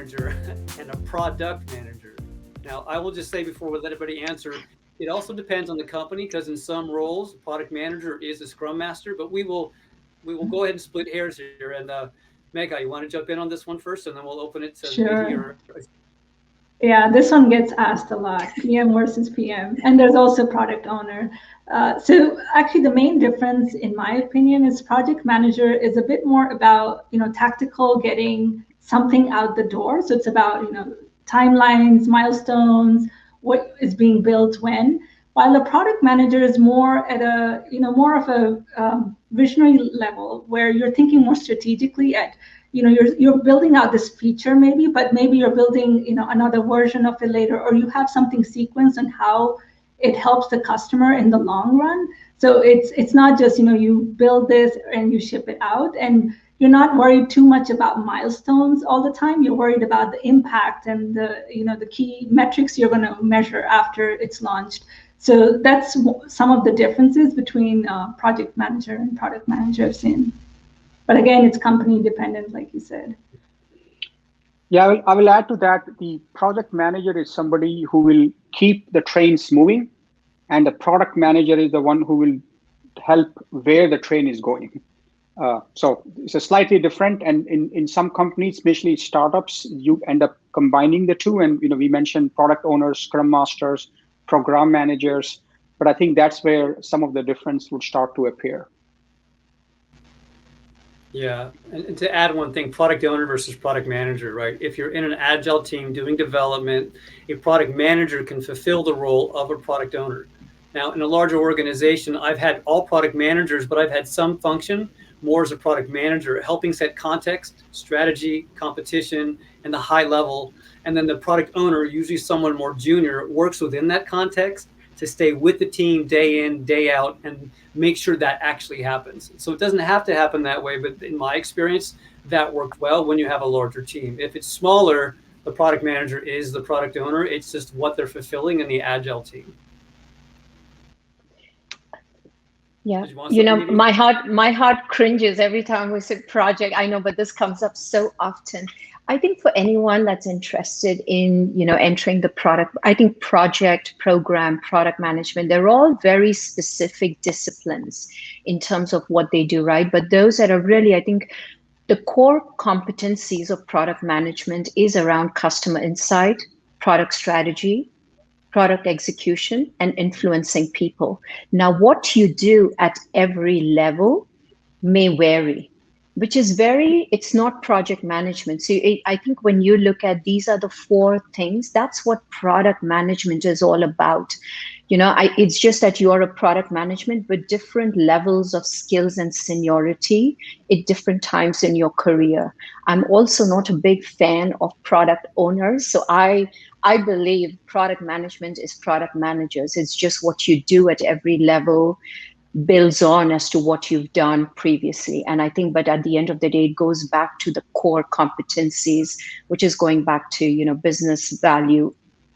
manager and a product manager. Now, I will just say before we let everybody answer, it also depends on the company because in some roles, product manager is a scrum master, but we will go ahead and split hairs here. And Megha, you want to jump in on this one first, and then we'll open it to Nidhi Sure. or. Yeah, this one gets asked a lot, PM versus PM, and there's also product owner. So actually the main difference in my opinion is project manager is a bit more about, tactical getting something out the door. So it's about, timelines, milestones, what is being built when, while the product manager is more at a, more of a visionary level where you're thinking more strategically at, you're building out this feature maybe, but maybe you're building, another version of it later, or you have something sequenced on how it helps the customer in the long run. So it's not just, you build this and you ship it out, and you're not worried too much about milestones all the time. You're worried about the impact and the key metrics you're going to measure after it's launched. So that's some of the differences between project manager and product manager I've seen. But again, it's company dependent, like you said. Yeah, I will add to that. The project manager is somebody who will keep the trains moving, and the product manager is the one who will help where the train is going. So it's a slightly different, and in some companies, especially startups, you end up combining the two. And we mentioned product owners, scrum masters, program managers, but I think that's where some of the difference would start to appear. Yeah, and to add one thing, product owner versus product manager, right? If you're in an agile team doing development, a product manager can fulfill the role of a product owner. Now, in a larger organization, I've had all product managers, but I've had some function more as a product manager, helping set context, strategy, competition, and the high level. And then the product owner, usually someone more junior, works within that context to stay with the team day in, day out, and make sure that actually happens. So it doesn't have to happen that way, but in my experience, that worked well when you have a larger team. If it's smaller, the product manager is the product owner. It's just what they're fulfilling in the agile team. Yeah, my heart cringes every time we say project. I know, but this comes up so often. I think for anyone that's interested in, entering the product, I think project, program, product management, they're all very specific disciplines in terms of what they do, right? But those that are really, I think, the core competencies of product management is around customer insight, product strategy, product execution, and influencing people. Now, what you do at every level may vary, which is it's not project management. So I think when you look at these are the four things, that's what product management is all about. It's just that you're a product management with different levels of skills and seniority at different times in your career. I'm also not a big fan of product owners. So I believe product management is product managers. It's just what you do at every level builds on as to what you've done previously. And I think, but at the end of the day, it goes back to the core competencies, which is going back to, business value.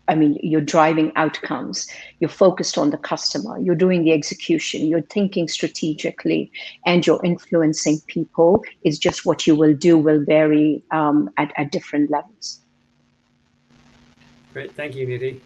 I mean, you're driving outcomes, you're focused on the customer, you're doing the execution, you're thinking strategically, and you're influencing people. It's just what you will do will vary at different levels. Great, thank you, Nidhi.